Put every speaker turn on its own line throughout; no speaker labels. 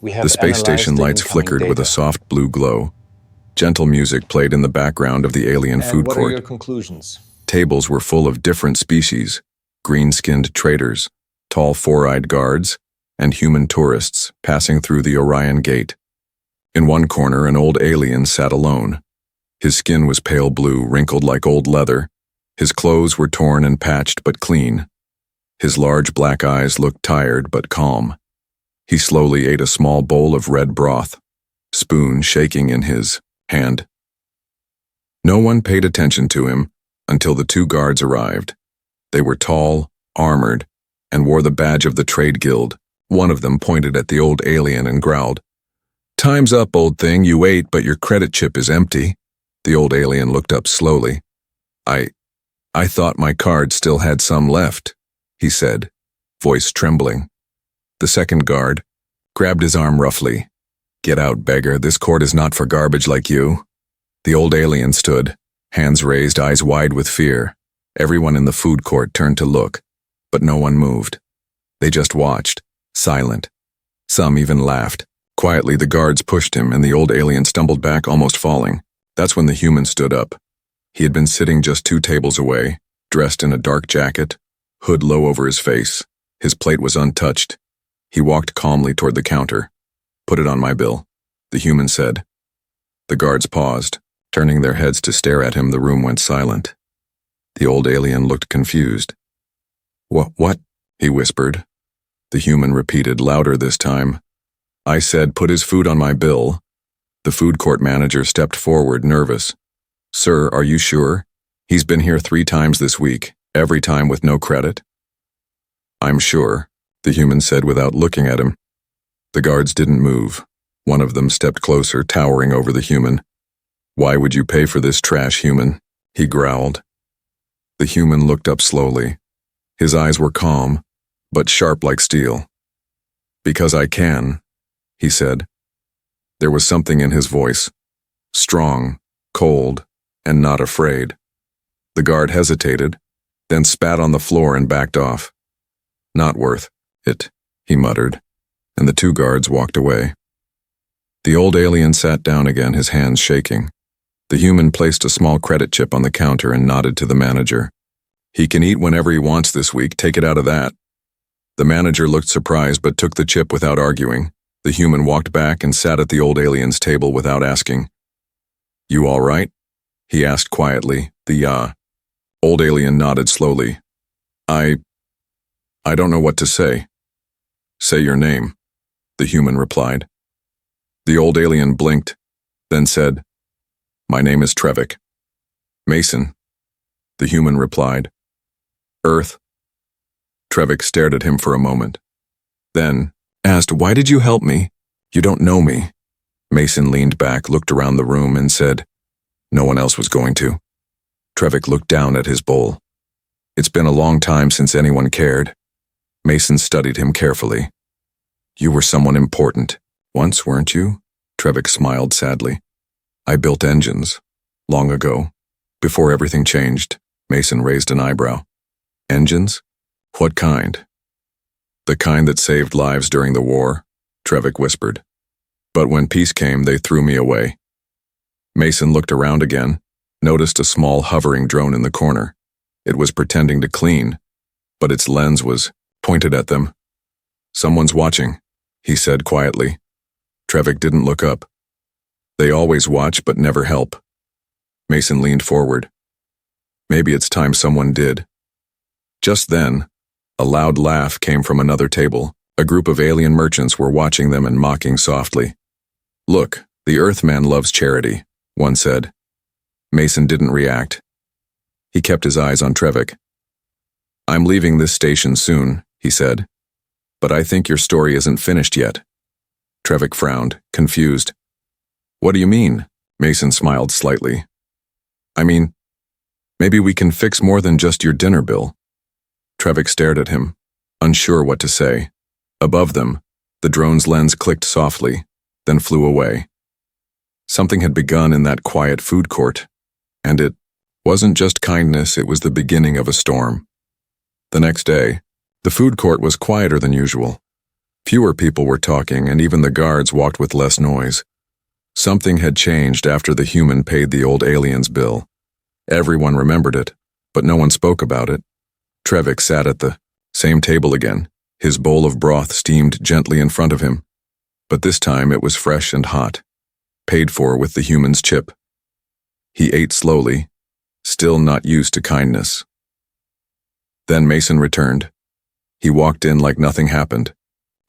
We
The
have
space
analyzed
station
the
lights
incoming
flickered with a
data.
soft blue glow. Gentle music played in the background of the alien
And
food
what are
court.
your conclusions?
Tables were full of different species, green-skinned traders, tall four-eyed guards, and human tourists passing through the Orion Gate. In one corner, an old alien sat alone. His skin was pale blue, wrinkled like old leather. His clothes were torn and patched but clean. His large black eyes looked tired but calm. He slowly ate a small bowl of red broth, spoon shaking in his hand. No one paid attention to him until the two guards arrived. They were tall, armored, and wore the badge of the trade guild. One of them pointed at the old alien and growled, "Time's up, old thing. You ate, but your credit chip is empty." The old alien looked up slowly. I thought my card still had some left," he said, voice trembling. The second guard grabbed his arm roughly. "Get out, beggar. This court is not for garbage like you." The old alien stood, hands raised, eyes wide with fear. Everyone in the food court turned to look, but no one moved. They just watched, silent. Some even laughed. Quietly, the guards pushed him, and the old alien stumbled back, almost falling. That's when the human stood up. He had been sitting just 2 tables away, dressed in a dark jacket, hood low over his face. His plate was untouched. He walked calmly toward the counter. "Put it on my bill," the human said. The guards paused. Turning their heads to stare at him, the room went silent. The old alien looked confused. What? He whispered. The human repeated, louder this time. "I said put his food on my bill." The food court manager stepped forward, nervous. "Sir, are you sure? He's been here 3 times this week, every time with no credit." "I'm sure," the human said without looking at him. The guards didn't move. One of them stepped closer, towering over the human. "Why would you pay for this trash, human?" he growled. The human looked up slowly. His eyes were calm, but sharp like steel. "Because I can," he said. There was something in his voice, strong, cold, and not afraid. The guard hesitated, then spat on the floor and backed off. "Not worth it," he muttered, and the 2 guards walked away. The old alien sat down again, his hands shaking. The human placed a small credit chip on the counter and nodded to the manager. "He can eat whenever he wants this week, take it out of that." The manager looked surprised but took the chip without arguing. The human walked back and sat at the old alien's table without asking. "You all right?" he asked quietly. The old alien nodded slowly. I don't know what to say." "Say your name," the human replied. The old alien blinked, then said, "My name is Trevik." "Mason," the human replied. "Earth." Trevik stared at him for a moment, then asked, "Why did you help me? You don't know me." Mason leaned back, looked around the room, and said, "No one else was going to." Trevik looked down at his bowl. "It's been a long time since anyone cared." Mason studied him carefully. "You were someone important once, weren't you?" Trevik smiled sadly. "I built engines, long ago, before everything changed." Mason raised an eyebrow. "Engines? What kind?" "The kind that saved lives during the war," Trevik whispered. "But when peace came, they threw me away." Mason looked around again, noticed a small hovering drone in the corner. It was pretending to clean, but its lens was pointed at them. "Someone's watching," he said quietly. Trevik didn't look up. "They always watch but never help." Mason leaned forward. "Maybe it's time someone did." Just then, a loud laugh came from another table. A group of alien merchants were watching them and mocking softly. "Look, the Earthman loves charity," one said. Mason didn't react. He kept his eyes on Trevik. "I'm leaving this station soon," he said. "But I think your story isn't finished yet." Trevik frowned, confused. "What do you mean?" Mason smiled slightly. "I mean, maybe we can fix more than just your dinner bill." Trevik stared at him, unsure what to say. Above them, the drone's lens clicked softly, then flew away. Something had begun in that quiet food court, and it wasn't just kindness, it was the beginning of a storm. The next day, the food court was quieter than usual. Fewer people were talking, and even the guards walked with less noise. Something had changed after the human paid the old alien's bill. Everyone remembered it, but no one spoke about it. Trevik sat at the same table again, his bowl of broth steamed gently in front of him. But this time it was fresh and hot, paid for with the human's chip. He ate slowly, still not used to kindness. Then Mason returned. He walked in like nothing happened,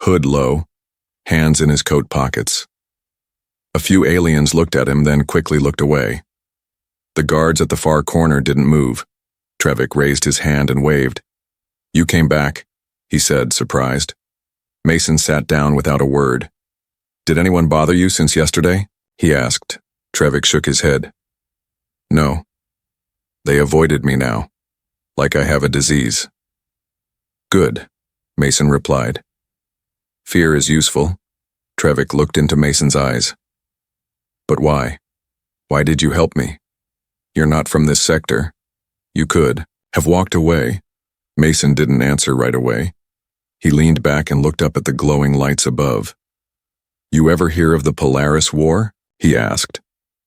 hood low, hands in his coat pockets. A few aliens looked at him, then quickly looked away. The guards at the far corner didn't move. Trevik raised his hand and waved. "You came back," he said, surprised. Mason sat down without a word. "Did anyone bother you since yesterday?" he asked. Trevik shook his head. "No. They avoided me now, like I have a disease." "Good," Mason replied. "Fear is useful." Trevik looked into Mason's eyes. "But why? Why did you help me? You're not from this sector. You could have walked away." Mason didn't answer right away. He leaned back and looked up at the glowing lights above. "You ever hear of the Polaris War?" he asked.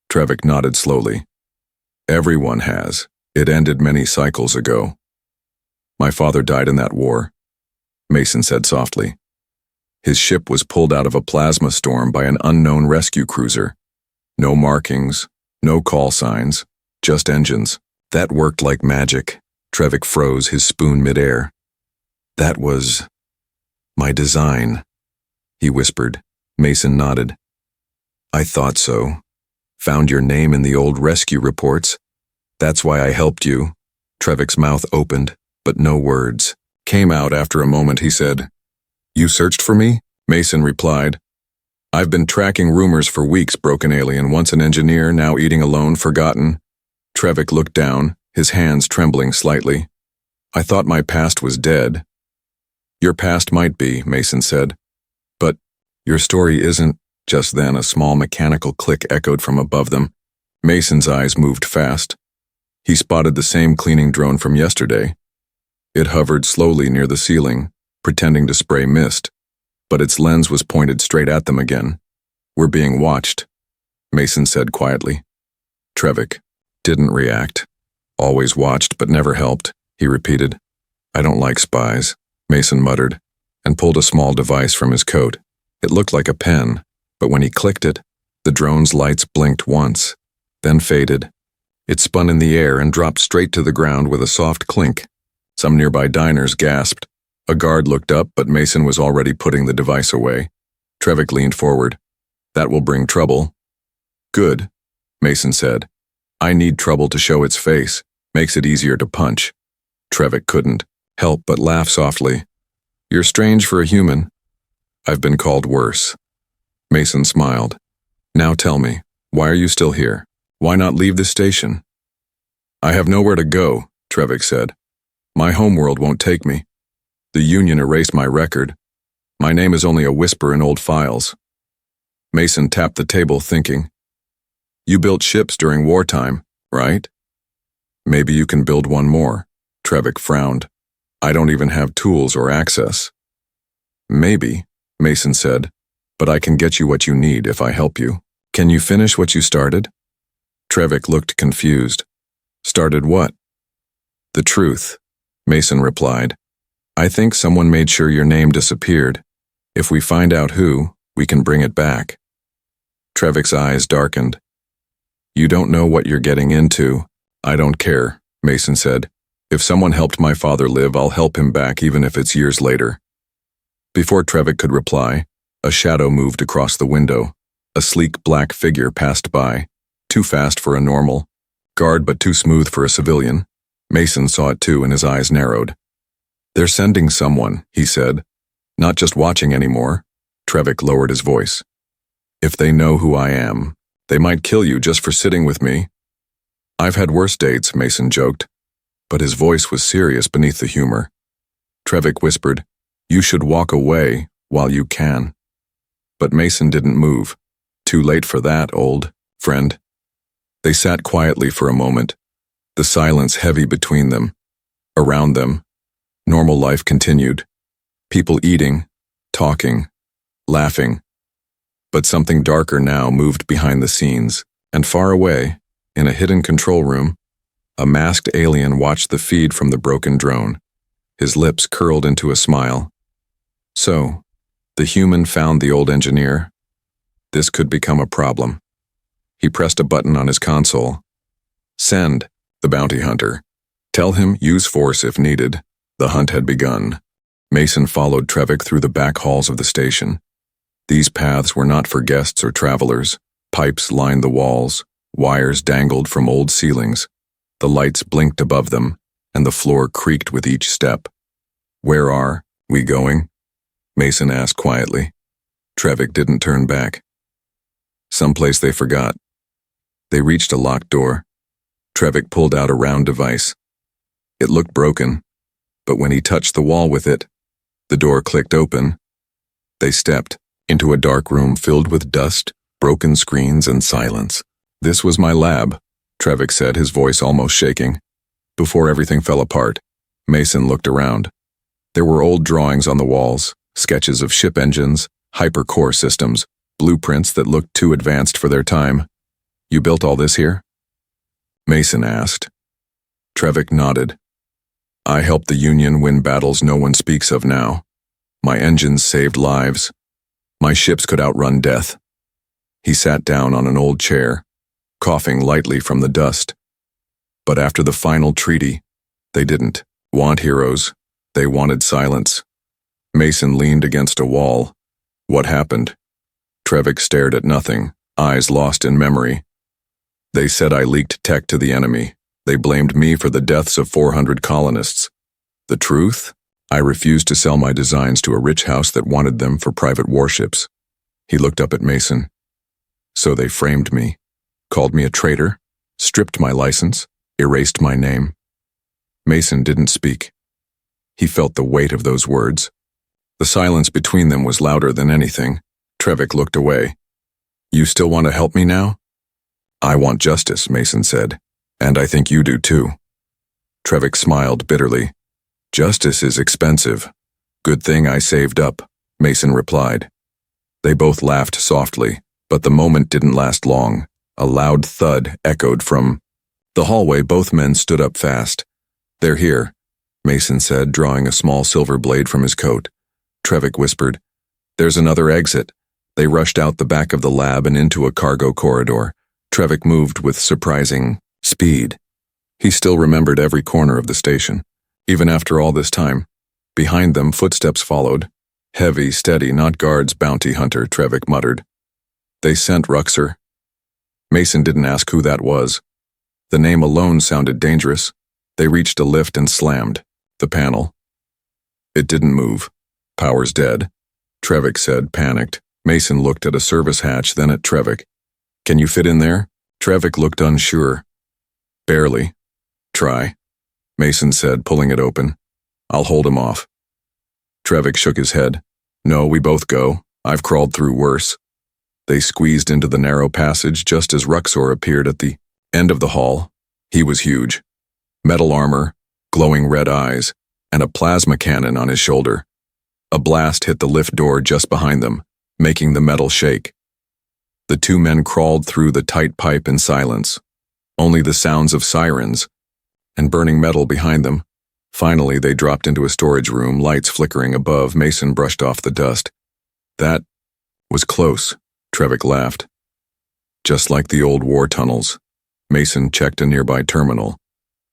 Trevik nodded slowly. "Everyone has. It ended many cycles ago." "My father died in that war," Mason said softly. "His ship was pulled out of a plasma storm by an unknown rescue cruiser. No markings, no call signs, just engines. That worked like magic." Trevik froze, his spoon midair. "That was my design," he whispered. Mason nodded. "I thought so. Found your name in the old rescue reports. That's why I helped you." Trevik's mouth opened, but no words came out. After a moment, he said, "You searched for me?" Mason replied. "I've been tracking rumors for weeks, broken alien, once an engineer, now eating alone, forgotten." Trevik looked down, his hands trembling slightly. "I thought my past was dead." "Your past might be," Mason said. "But your story isn't." Just then a small mechanical click echoed from above them. Mason's eyes moved fast. He spotted the same cleaning drone from yesterday. It hovered slowly near the ceiling, pretending to spray mist, but its lens was pointed straight at them again. "We're being watched," Mason said quietly. Trevik didn't react. "Always watched but never helped," he repeated. "I don't like spies," Mason muttered, and pulled a small device from his coat. It looked like a pen, but when he clicked it, the drone's lights blinked once, then faded. It spun in the air and dropped straight to the ground with a soft clink. Some nearby diners gasped. A guard looked up, but Mason was already putting the device away. Trevik leaned forward. "That will bring trouble." "Good," Mason said. "I need trouble to show its face. Makes it easier to punch." Trevik couldn't help but laugh softly. "You're strange for a human." "I've been called worse." Mason smiled. "Now tell me, why are you still here? Why not leave the station?" "I have nowhere to go," Trevik said. "My homeworld won't take me. The Union erased my record. My name is only a whisper in old files." Mason tapped the table, thinking. "You built ships during wartime, right? Maybe you can build one more." Trevik frowned. "I don't even have tools or access." "Maybe," Mason said, "but I can get you what you need if I help you. Can you finish what you started?" Trevik looked confused. "Started what?" "The truth," Mason replied. "I think someone made sure your name disappeared. If we find out who, we can bring it back." Trevik's eyes darkened. "You don't know what you're getting into." "I don't care," Mason said. "If someone helped my father live, I'll help him back even if it's years later." Before Trevik could reply, a shadow moved across the window. A sleek black figure passed by, too fast for a normal guard but too smooth for a civilian. Mason saw it too and his eyes narrowed. "They're sending someone," he said. "Not just watching anymore." Trevik lowered his voice. "If they know who I am, they might kill you just for sitting with me." "I've had worse dates," Mason joked, but his voice was serious beneath the humor. Trevik whispered, "You should walk away while you can." But Mason didn't move. "Too late for that, old friend." They sat quietly for a moment, the silence heavy between them. Around them, normal life continued. People eating, talking, laughing. But something darker now moved behind the scenes, and far away, in a hidden control room, a masked alien watched the feed from the broken drone. His lips curled into a smile. So, the human found the old engineer. This could become a problem. He pressed a button on his console. Send, the bounty hunter. Tell him use force if needed. The hunt had begun. Mason followed Trevik through the back halls of the station. These paths were not for guests or travelers. Pipes lined the walls, wires dangled from old ceilings. The lights blinked above them, and the floor creaked with each step. Where are we going? Mason asked quietly. Trevik didn't turn back. Someplace they forgot. They reached a locked door. Trevik pulled out a round device. It looked broken, but when he touched the wall with it, the door clicked open. They stepped into a dark room filled with dust, broken screens, and silence. This was my lab, Trevik said, his voice almost shaking. Before everything fell apart, Mason looked around. There were old drawings on the walls, sketches of ship engines, hypercore systems, blueprints that looked too advanced for their time. You built all this here? Mason asked. Trevik nodded. I helped the Union win battles no one speaks of now. My engines saved lives. My ships could outrun death. He sat down on an old chair, coughing lightly from the dust. But after the final treaty, they didn't want heroes. They wanted silence. Mason leaned against a wall. What happened? Trevik stared at nothing, eyes lost in memory. They said I leaked tech to the enemy. They blamed me for the deaths of 400 colonists. The truth? I refused to sell my designs to a rich house that wanted them for private warships. He looked up at Mason. So they framed me, called me a traitor, stripped my license, erased my name. Mason didn't speak. He felt the weight of those words. The silence between them was louder than anything. Trevik looked away. You still want to help me now? I want justice, Mason said. And I think you do too. Trevik smiled bitterly. Justice is expensive. Good thing I saved up, Mason replied. They both laughed softly, but the moment didn't last long. A loud thud echoed from the hallway. Both men stood up fast. They're here, Mason said, drawing a small silver blade from his coat. Trevik whispered, There's another exit. They rushed out the back of the lab and into a cargo corridor. Trevik moved with surprising speed. He still remembered every corner of the station. Even after all this time, behind them footsteps followed. Heavy, steady, not guards, bounty hunter, Trevik muttered. They sent Ruxer. Mason didn't ask who that was. The name alone sounded dangerous. They reached a lift and slammed the panel. It didn't move. Power's dead, Trevik said, panicked. Mason looked at a service hatch, then at Trevik. Can you fit in there? Trevik looked unsure. Barely. Try, Mason said, pulling it open. I'll hold him off. Trevik shook his head. No, we both go. I've crawled through worse. They squeezed into the narrow passage just as Ruxor appeared at the end of the hall. He was huge. Metal armor, glowing red eyes, and a plasma cannon on his shoulder. A blast hit the lift door just behind them, making the metal shake. The two men crawled through the tight pipe in silence. Only the sounds of sirens and burning metal behind them. Finally, they dropped into a storage room, lights flickering above. Mason brushed off the dust. That was close, Trevik laughed. Just like the old war tunnels. Mason checked a nearby terminal.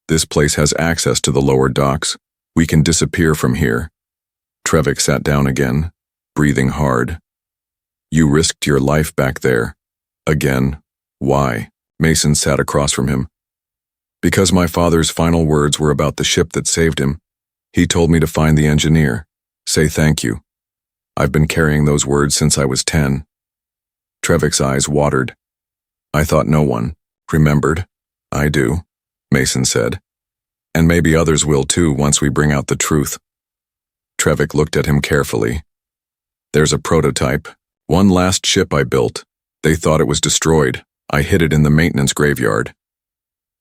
This place has access to the lower docks. We can disappear from here. Trevik sat down again, breathing hard. You risked your life back there. Again. Why? Mason sat across from him. Because my father's final words were about the ship that saved him. He told me to find the engineer. Say thank you. I've been carrying those words since I was 10. Trevik's eyes watered. I thought no one remembered. I do, Mason said. And maybe others will too once we bring out the truth. Trevik looked at him carefully. There's a prototype. One last ship I built. They thought it was destroyed. I hid it in the maintenance graveyard.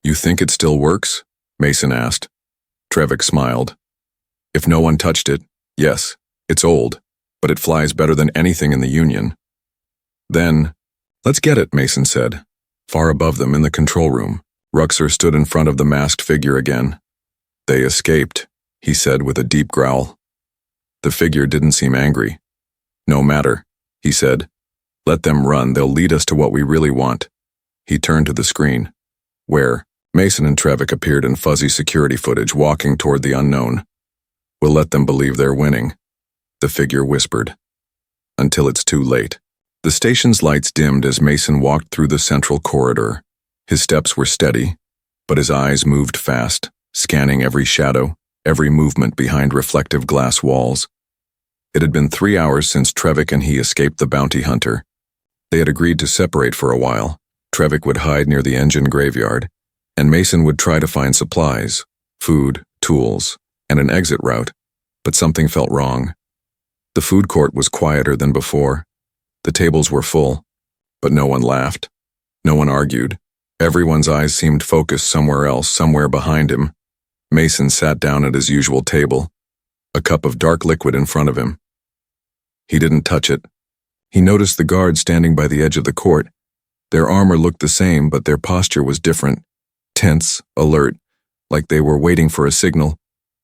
You think it still works? Mason asked. Trevik smiled. If no one touched it, yes, it's old. but it flies better than anything in the Union. Then, let's get it, Mason said. Far above them in the control room, Ruxer stood in front of the masked figure again. They escaped, he said with a deep growl. The figure didn't seem angry. No matter, he said. Let them run, they'll lead us to what we really want. He turned to the screen, where Mason and Trevik appeared in fuzzy security footage walking toward the unknown. We'll let them believe they're winning, the figure whispered. Until it's too late. The station's lights dimmed as Mason walked through the central corridor. His steps were steady, but his eyes moved fast, scanning every shadow, every movement behind reflective glass walls. It had been 3 hours since Trevik and he escaped the bounty hunter. They had agreed to separate for a while. Trevik would hide near the engine graveyard, and Mason would try to find supplies, food, tools, and an exit route, but something felt wrong. The food court was quieter than before. The tables were full, but no one laughed. No one argued. Everyone's eyes seemed focused somewhere else, somewhere behind him. Mason sat down at his usual table, a cup of dark liquid in front of him. He didn't touch it. He noticed the guards standing by the edge of the court. Their armor looked the same, but their posture was different. Tense, alert, like they were waiting for a signal.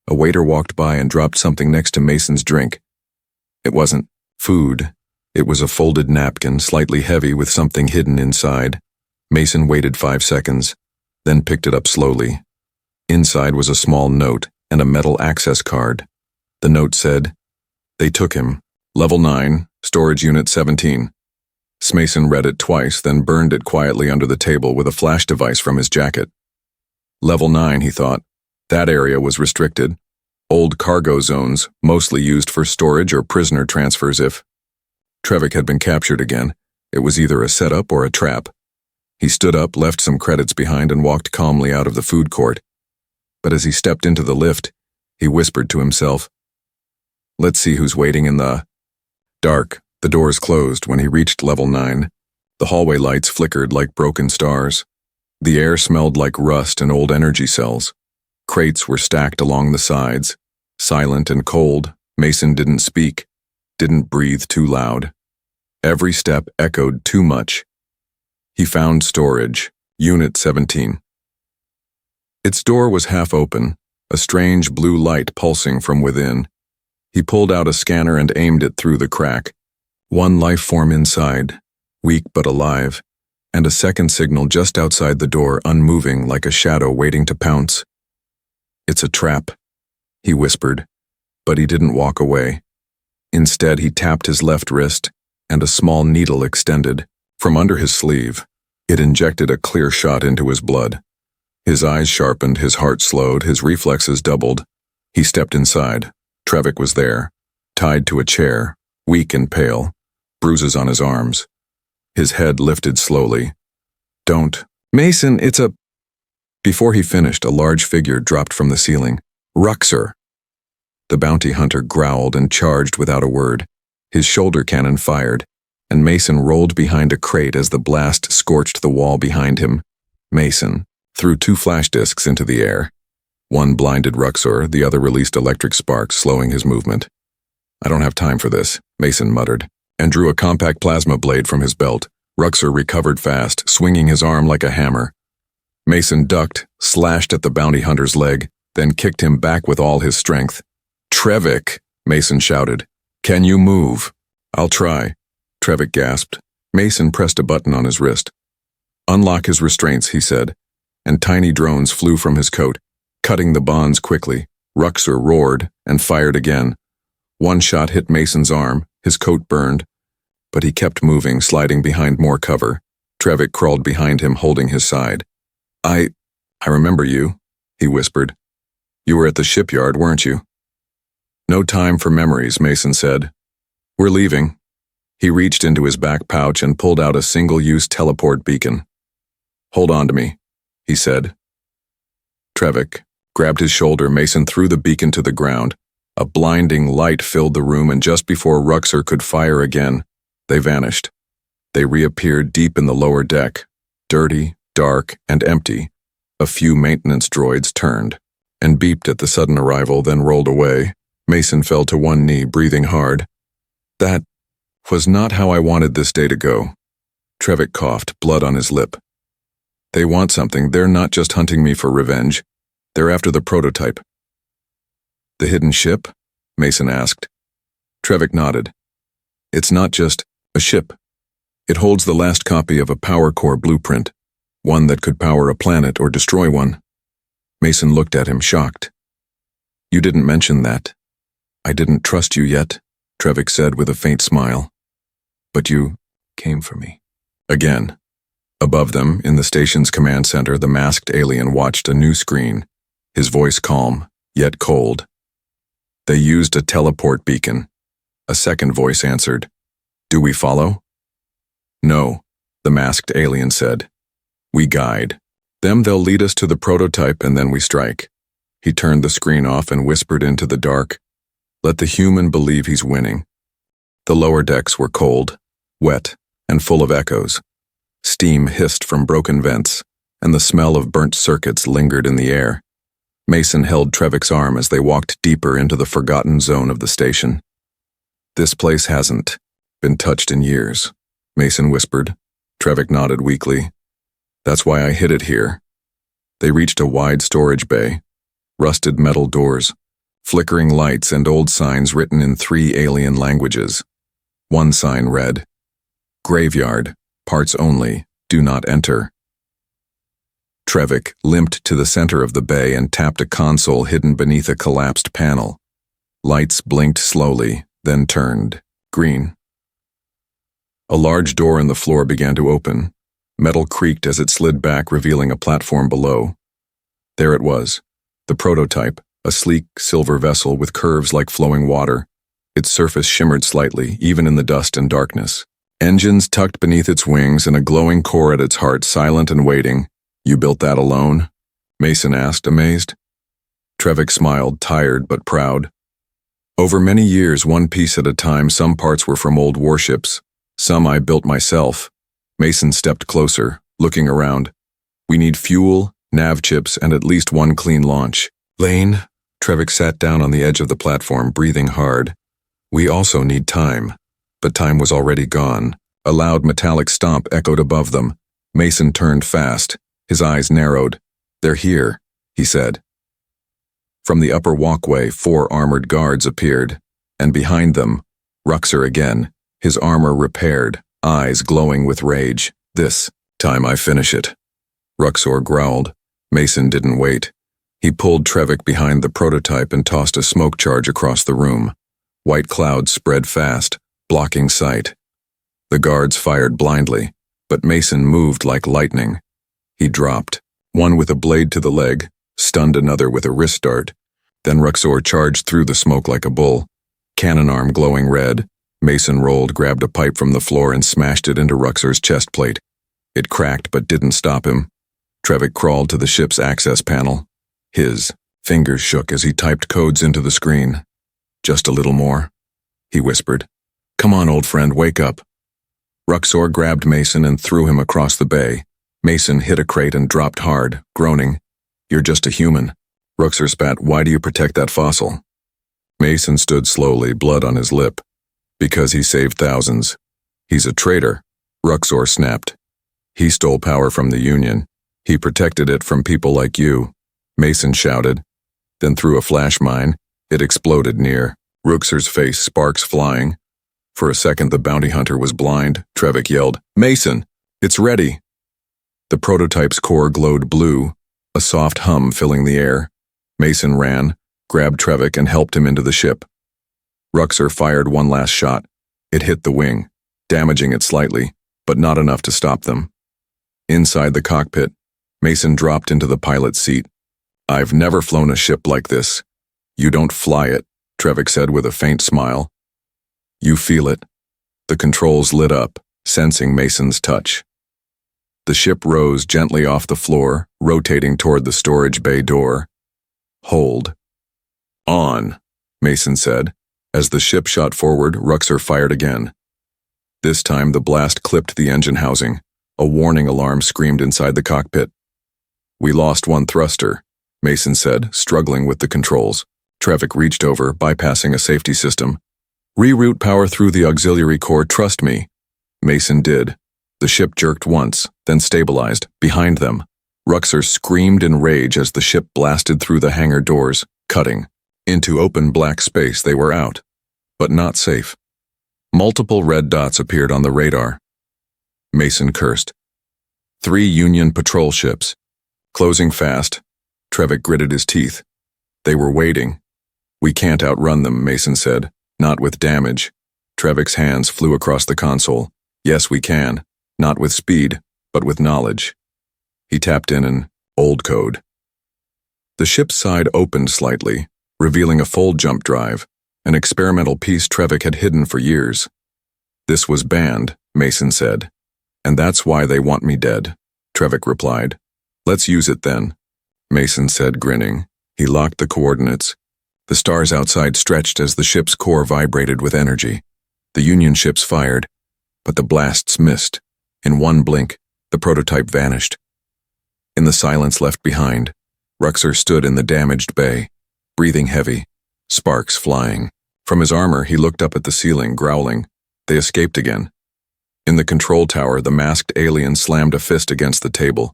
A waiter walked by and dropped something next to Mason's drink. It wasn't food. It was a folded napkin, slightly heavy with something hidden inside. Mason waited 5 seconds, then picked it up slowly. Inside was a small note and a metal access card. The note said, "They took him. Level 9, Storage Unit 17. Mason read it twice, then burned it quietly under the table with a flash device from his jacket. Level 9, he thought. That area was restricted. Old cargo zones, mostly used for storage or prisoner transfers if Trevik had been captured again. It was either a setup or a trap. He stood up, left some credits behind, and walked calmly out of the food court. But as he stepped into the lift, he whispered to himself, "Let's see who's waiting in the..." Dark, the doors closed when he reached level 9. The hallway lights flickered like broken stars. The air smelled like rust and old energy cells. Crates were stacked along the sides. Silent and cold, Mason didn't speak, didn't breathe too loud. Every step echoed too much. He found storage, Unit 17. Its door was half open, a strange blue light pulsing from within. He pulled out a scanner and aimed it through the crack. One life form inside, weak but alive, and a second signal just outside the door, unmoving like a shadow waiting to pounce. "It's a trap," he whispered, but he didn't walk away. Instead, he tapped his left wrist, and a small needle extended. From under his sleeve, it injected a clear shot into his blood. His eyes sharpened, his heart slowed, his reflexes doubled. He stepped inside. Trevik was there, tied to a chair, weak and pale, bruises on his arms. His head lifted slowly. "Don't. Mason, it's a..." Before he finished, a large figure dropped from the ceiling. "Ruxer!" The bounty hunter growled and charged without a word. His shoulder cannon fired, and Mason rolled behind a crate as the blast scorched the wall behind him. Mason threw 2 flash discs into the air. One blinded Ruxer, the other released electric sparks, slowing his movement. "I don't have time for this," Mason muttered, and drew a compact plasma blade from his belt. Ruxer recovered fast, swinging his arm like a hammer. Mason ducked, slashed at the bounty hunter's leg, then kicked him back with all his strength. "Trevik!" Mason shouted. "Can you move?" "I'll try," Trevik gasped. Mason pressed a button on his wrist. "Unlock his restraints," he said, and tiny drones flew from his coat, cutting the bonds quickly. Ruxer roared and fired again. One shot hit Mason's arm, his coat burned, but he kept moving, sliding behind more cover. Trevik crawled behind him, holding his side. I remember you," he whispered. "You were at the shipyard, weren't you?" "No time for memories," Mason said. "We're leaving." He reached into his back pouch and pulled out a single-use teleport beacon. "Hold on to me," he said. Trevik grabbed his shoulder. Mason threw the beacon to the ground. A blinding light filled the room, and just before Ruxer could fire again, they vanished. They reappeared deep in the lower deck, dirty, dark, and empty. A few maintenance droids turned and beeped at the sudden arrival, then rolled away. Mason fell to one knee, breathing hard. That was not how I wanted this day to go. Trevik coughed, blood on his lip. They want something. They're not just hunting me for revenge. They're after the prototype. The hidden ship? Mason asked. Trevik nodded. It's not just a ship. It holds the last copy of a power core blueprint, one that could power a planet or destroy one. Mason looked at him, shocked. You didn't mention that. I didn't trust you yet, Trevik said with a faint smile. But you came for me. Again. Above them, in the station's command center, the masked alien watched a new screen, his voice calm, yet cold. They used a teleport beacon. A second voice answered. Do we follow? No, the masked alien said. We guide. Them they'll lead us to the prototype and then we strike. He turned the screen off and whispered into the dark. Let the human believe he's winning. The lower decks were cold, wet, and full of echoes. Steam hissed from broken vents, and the smell of burnt circuits lingered in the air. Mason held Trevik's arm as they walked deeper into the forgotten zone of the station. This place hasn't been touched in years, Mason whispered. Trevik nodded weakly. That's why I hid it here. They reached a wide storage bay, rusted metal doors, flickering lights and old signs written in 3 alien languages. One sign read, Graveyard, parts only, do not enter. Trevik limped to the center of the bay and tapped a console hidden beneath a collapsed panel. Lights blinked slowly, then turned green. A large door in the floor began to open. Metal creaked as it slid back, revealing a platform below. There it was, the prototype, a sleek silver vessel with curves like flowing water. Its surface shimmered slightly, even in the dust and darkness. Engines tucked beneath its wings and a glowing core at its heart, silent and waiting. You built that alone? Mason asked, amazed. Trevik smiled, tired but proud. Over many years, one piece at a time, some parts were from old warships. Some I built myself. Mason stepped closer, looking around. We need fuel, nav chips, and at least one clean launch. Lane, Trevik sat down on the edge of the platform, breathing hard. We also need time. But time was already gone. A loud metallic stomp echoed above them. Mason turned fast. His eyes narrowed. They're here, he said. From the upper walkway, 4 armored guards appeared, and behind them, Ruxer again, his armor repaired, eyes glowing with rage. This time I finish it. Ruxor growled. Mason didn't wait. He pulled Trevik behind the prototype and tossed a smoke charge across the room. White clouds spread fast, blocking sight. The guards fired blindly, but Mason moved like lightning. He dropped, one with a blade to the leg, stunned another with a wrist dart. Then Ruxor charged through the smoke like a bull. Cannon arm glowing red. Mason rolled, grabbed a pipe from the floor and smashed it into Ruxor's chest plate. It cracked but didn't stop him. Trevik crawled to the ship's access panel. His fingers shook as he typed codes into the screen. Just a little more, he whispered. Come on, old friend, wake up. Ruxor grabbed Mason and threw him across the bay. Mason hit a crate and dropped hard, groaning. You're just a human. Ruxor spat. Why do you protect that fossil? Mason stood slowly, blood on his lip. Because he saved thousands. He's a traitor, Ruxor snapped. He stole power from the Union. He protected it from people like you, Mason shouted. Then threw a flash mine. It exploded near. Ruxor's face, sparks flying. For a second the bounty hunter was blind. Trevik yelled, Mason, it's ready. The prototype's core glowed blue, a soft hum filling the air. Mason ran, grabbed Trevik and helped him into the ship. Ruxor fired one last shot. It hit the wing, damaging it slightly, but not enough to stop them. Inside the cockpit, Mason dropped into the pilot's seat. I've never flown a ship like this. You don't fly it, Trevik said with a faint smile. You feel it. The controls lit up, sensing Mason's touch. The ship rose gently off the floor, rotating toward the storage bay door. Hold. On, Mason said. As the ship shot forward, Ruxor fired again. This time the blast clipped the engine housing. A warning alarm screamed inside the cockpit. We lost one thruster, Mason said, struggling with the controls. Trevik reached over, bypassing a safety system. Reroute power through the auxiliary core, trust me. Mason did. The ship jerked once, then stabilized, behind them. Ruxer screamed in rage as the ship blasted through the hangar doors, cutting. Into open black space they were out. But not safe. Multiple red dots appeared on the radar. Mason cursed. 3 Union patrol ships. Closing fast. Trevik gritted his teeth. They were waiting. We can't outrun them, Mason said. Not with damage. Trevik's hands flew across the console. Yes, we can. Not with speed, but with knowledge. He tapped in an old code. The ship's side opened slightly, revealing a full jump drive, an experimental piece Trevik had hidden for years. This was banned, Mason said. And that's why they want me dead, Trevik replied. Let's use it then, Mason said, grinning. He locked the coordinates. The stars outside stretched as the ship's core vibrated with energy. The Union ships fired, but the blasts missed. In one blink, the prototype vanished. In the silence left behind, Ruxer stood in the damaged bay, breathing heavy, sparks flying. From his armor, he looked up at the ceiling, growling. They escaped again. In the control tower, the masked alien slammed a fist against the table.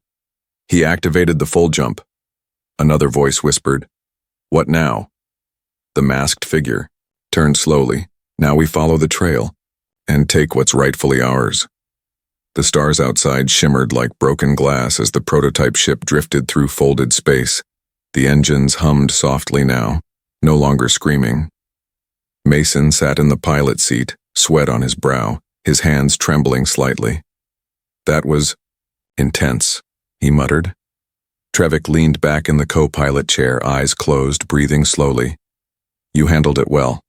He activated the full jump. Another voice whispered, "What now?" The masked figure turned slowly. Now we follow the trail and take what's rightfully ours. The stars outside shimmered like broken glass as the prototype ship drifted through folded space. The engines hummed softly now, no longer screaming. Mason sat in the pilot seat, sweat on his brow, his hands trembling slightly. That was intense, he muttered. Trevik leaned back in the co-pilot chair, eyes closed, breathing slowly. You handled it well.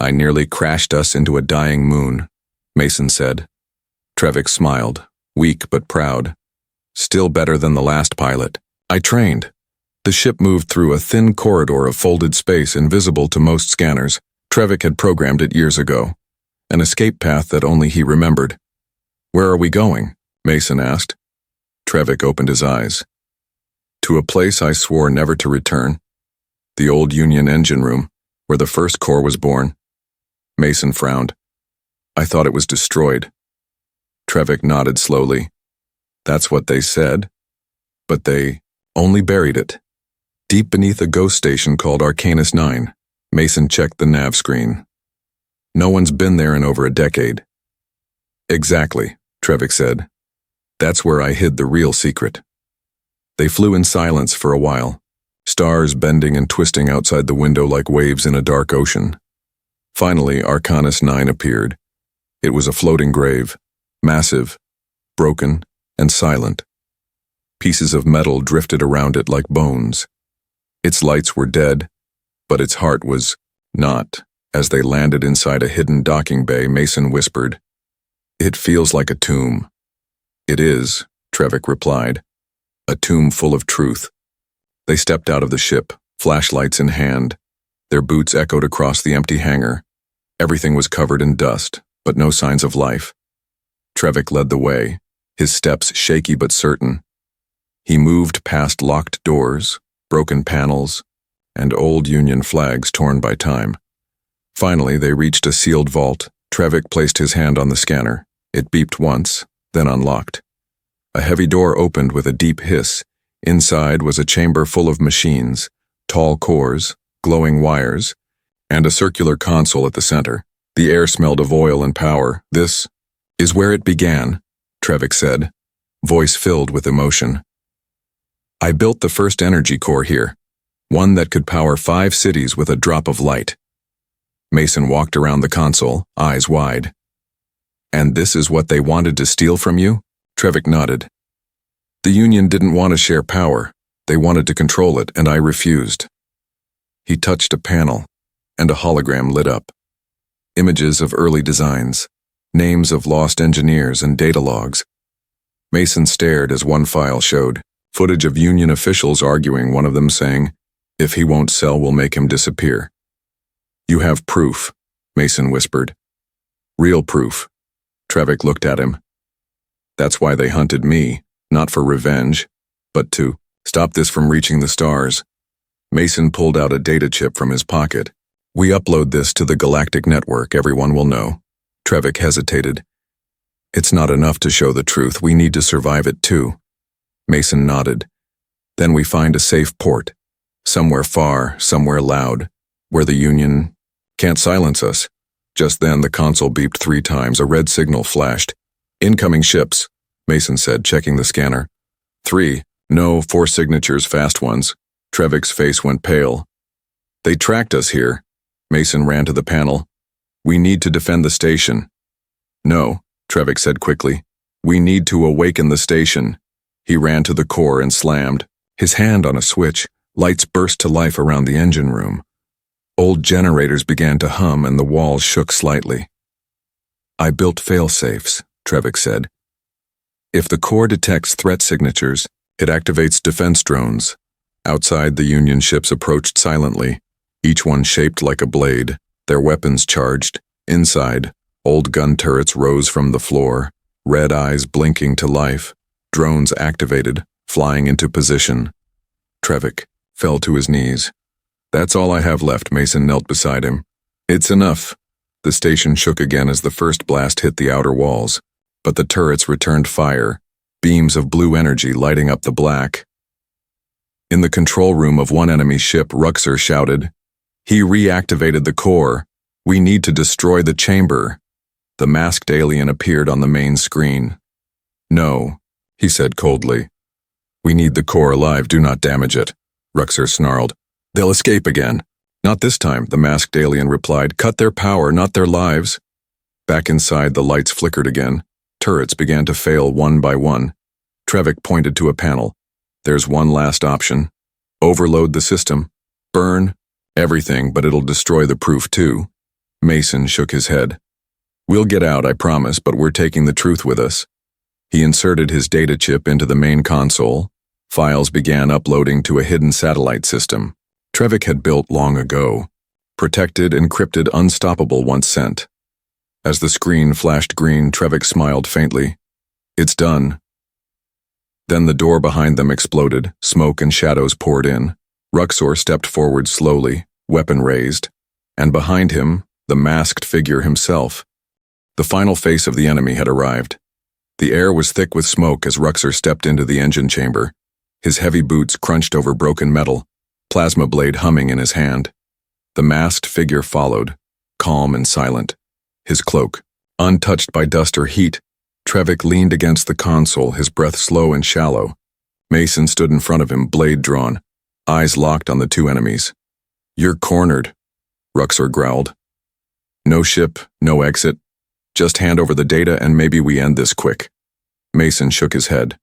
I nearly crashed us into a dying moon, Mason said. Trevik smiled, weak but proud. Still better than the last pilot. I trained. The ship moved through a thin corridor of folded space invisible to most scanners. Trevik had programmed it years ago. An escape path that only he remembered. Where are we going? Mason asked. Trevik opened his eyes. To a place I swore never to return. The old Union engine room, where the first core was born. Mason frowned. I thought it was destroyed. Trevik nodded slowly. That's what they said. But they only buried it. Deep beneath a ghost station called Arcanus 9. Mason checked the nav screen. No one's been there in over a decade. Exactly, Trevik said. That's where I hid the real secret. They flew in silence for a while, stars bending and twisting outside the window like waves in a dark ocean. Finally, Arcanus 9 appeared. It was a floating grave, massive, broken, and silent. Pieces of metal drifted around it like bones. Its lights were dead, but its heart was not. As they landed inside a hidden docking bay, Mason whispered, It feels like a tomb. It is, Trevik replied. A tomb full of truth. They stepped out of the ship, flashlights in hand. Their boots echoed across the empty hangar. Everything was covered in dust, but no signs of life. Trevik led the way, his steps shaky but certain. He moved past locked doors, broken panels, and old Union flags torn by time. Finally, they reached a sealed vault. Trevik placed his hand on the scanner. It beeped once, then unlocked. A heavy door opened with a deep hiss. Inside was a chamber full of machines, tall cores, glowing wires, and a circular console at the center. The air smelled of oil and power. This is where it began, Trevik said, voice filled with emotion. I built the first energy core here, one that could power 5 cities with a drop of light. Mason walked around the console, eyes wide. And this is what they wanted to steal from you? Trevik nodded. The Union didn't want to share power. They wanted to control it, and I refused. He touched a panel, and a hologram lit up. Images of early designs, names of lost engineers and data logs. Mason stared as one file showed footage of Union officials arguing, one of them saying, If he won't sell, we'll make him disappear. You have proof, Mason whispered. Real proof. Trevik looked at him. That's why they hunted me, not for revenge, but to stop this from reaching the stars. Mason pulled out a data chip from his pocket. We upload this to the galactic network, everyone will know. Trevik hesitated. It's not enough to show the truth, we need to survive it too. Mason nodded. Then we find a safe port. Somewhere far, somewhere loud, where the Union can't silence us. Just then the console beeped 3 times, a red signal flashed. Incoming ships, Mason said, checking the scanner. 3, no, 4 signatures, fast ones. Trevik's face went pale. They tracked us here. Mason ran to the panel. We need to defend the station. No, Trevik said quickly. We need to awaken the station. He ran to the core and slammed. His hand on a switch, lights burst to life around the engine room. Old generators began to hum and the walls shook slightly. I built fail-safes, Trevik said. If the core detects threat signatures, it activates defense drones. Outside, the Union ships approached silently, each one shaped like a blade, their weapons charged. Inside, old gun turrets rose from the floor, red eyes blinking to life, drones activated, flying into position. Trevik fell to his knees. That's all I have left, Mason knelt beside him. It's enough. The station shook again as the first blast hit the outer walls, but the turrets returned fire, beams of blue energy lighting up the black. In the control room of one enemy ship, Ruxer shouted, He reactivated the core. We need to destroy the chamber. The masked alien appeared on the main screen. No, he said coldly. We need the core alive, do not damage it, Ruxer snarled. They'll escape again. Not this time, the masked alien replied. Cut their power, not their lives. Back inside, the lights flickered again. Turrets began to fail one by one. Trevik pointed to a panel. There's one last option. Overload the system. Burn everything, but it'll destroy the proof too. Mason shook his head. We'll get out, I promise, but we're taking the truth with us. He inserted his data chip into the main console. Files began uploading to a hidden satellite system Trevik had built long ago. Protected, encrypted, unstoppable once sent. As the screen flashed green, Trevik smiled faintly. It's done. Then the door behind them exploded, smoke and shadows poured in. Ruxor stepped forward slowly, weapon raised, and behind him, the masked figure himself. The final face of the enemy had arrived. The air was thick with smoke as Ruxor stepped into the engine chamber. His heavy boots crunched over broken metal, plasma blade humming in his hand. The masked figure followed, calm and silent, his cloak untouched by dust or heat. Trevik leaned against the console, his breath slow and shallow. Mason stood in front of him, blade drawn, eyes locked on the 2 enemies. You're cornered, Ruxor growled. No ship, no exit. Just hand over the data and maybe we end this quick. Mason shook his head.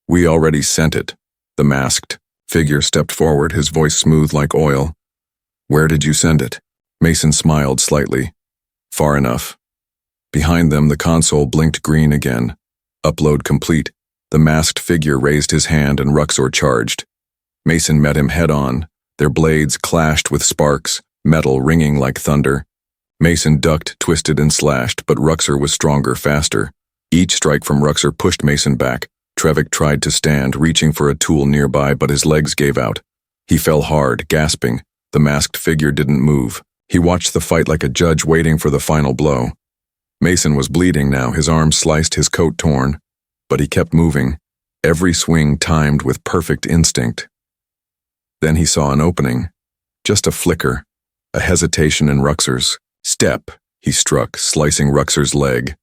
We already sent it. The masked figure stepped forward, his voice smooth like oil. Where did you send it? Mason smiled slightly. Far enough. Behind them, the console blinked green again. Upload complete. The masked figure raised his hand and Ruxor charged. Mason met him head-on. Their blades clashed with sparks, metal ringing like thunder. Mason ducked, twisted, and slashed, but Ruxor was stronger, faster. Each strike from Ruxor pushed Mason back. Trevik tried to stand, reaching for a tool nearby, but his legs gave out. He fell hard, gasping. The masked figure didn't move. He watched the fight like a judge waiting for the final blow. Mason was bleeding now, his arm sliced, his coat torn. But he kept moving, every swing timed with perfect instinct. Then he saw an opening. Just a flicker, a hesitation in Ruxor's step. He struck, slicing Ruxor's leg.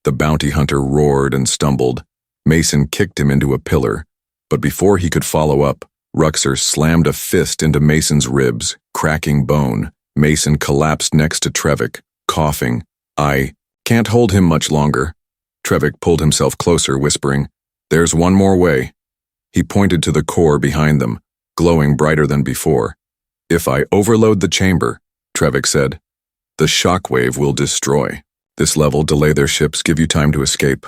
The bounty hunter roared and stumbled. Mason kicked him into a pillar, but before he could follow up, Ruxor slammed a fist into Mason's ribs, cracking bone. Mason collapsed next to Trevik, coughing. I can't hold him much longer. Trevik pulled himself closer, whispering, There's one more way. He pointed to the core behind them, glowing brighter than before. If I overload the chamber, Trevik said, the shockwave will destroy. This level, delay their ships, give you time to escape.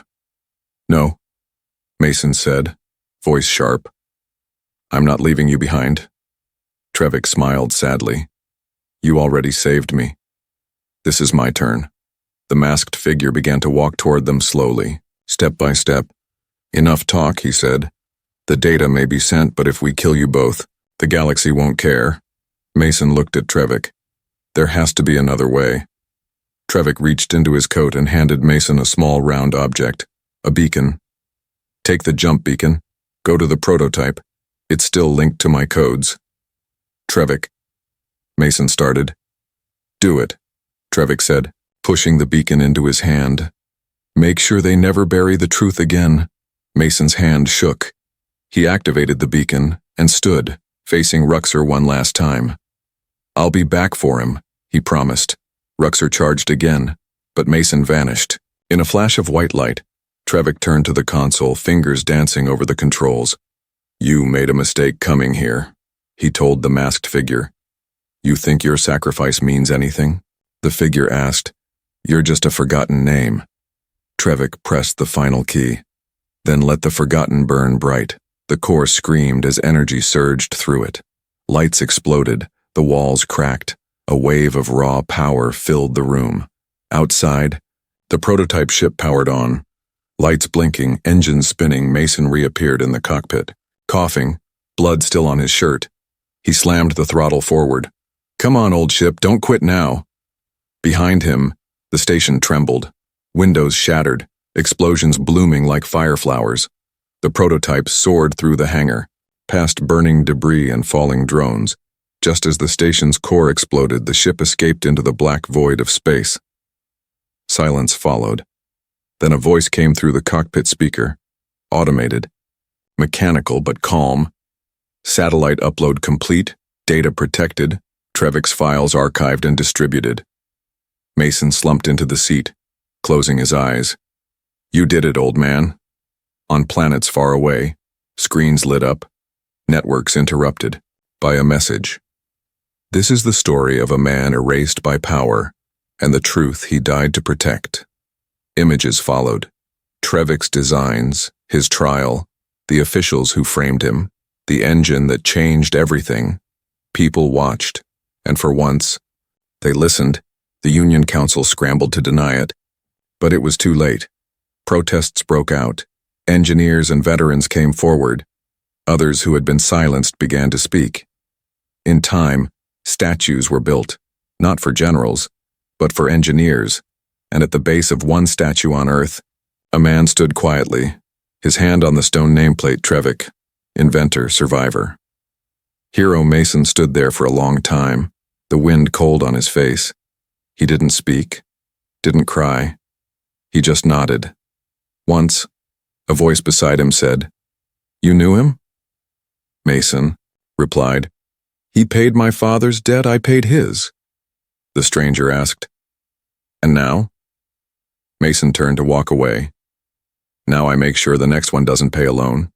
No, Mason said, voice sharp. I'm not leaving you behind. Trevik smiled sadly. You already saved me. This is my turn. The masked figure began to walk toward them slowly, step by step. Enough talk, he said. The data may be sent, but if we kill you both, the galaxy won't care. Mason looked at Trevik. There has to be another way. Trevik reached into his coat and handed Mason a small round object, a beacon. Take the jump beacon. Go to the prototype. It's still linked to my codes. Trevik. Mason started. Do it, Trevik said, pushing the beacon into his hand. Make sure they never bury the truth again. Mason's hand shook. He activated the beacon and stood, facing Ruxer one last time. I'll be back for him, he promised. Ruxer charged again, but Mason vanished. In a flash of white light, Trevik turned to the console, fingers dancing over the controls. You made a mistake coming here, he told the masked figure. You think your sacrifice means anything? The figure asked. You're just a forgotten name. Trevik pressed the final key. Then let the forgotten burn bright. The core screamed as energy surged through it. Lights exploded, the walls cracked. A wave of raw power filled the room. Outside, the prototype ship powered on. Lights blinking, engines spinning, Mason reappeared in the cockpit. Coughing, blood still on his shirt. He slammed the throttle forward. Come on, old ship, don't quit now. Behind him, the station trembled. Windows shattered, explosions blooming like fireflowers. The prototype soared through the hangar, past burning debris and falling drones. Just as the station's core exploded, the ship escaped into the black void of space. Silence followed. Then a voice came through the cockpit speaker. Automated. Mechanical but calm. Satellite upload complete. Data protected. Trevik's files archived and distributed. Mason slumped into the seat, closing his eyes. You did it, old man. On planets far away, screens lit up, networks interrupted by a message. This is the story of a man erased by power and the truth he died to protect. Images followed. Trevik's designs, his trial, the officials who framed him, the engine that changed everything. People watched, and for once, they listened. The Union Council scrambled to deny it, but it was too late. Protests broke out. Engineers and veterans came forward. Others who had been silenced began to speak. In time, statues were built, not for generals, but for engineers, and at the base of one statue on Earth, a man stood quietly, his hand on the stone nameplate Trevik, inventor, survivor. Hero Mason stood there for a long time, the wind cold on his face. He didn't speak, didn't cry. He just nodded. Once, a voice beside him said, You knew him? Mason replied, He paid my father's debt, I paid his. The stranger asked, And now? Mason turned to walk away. Now I make sure the next one doesn't pay alone.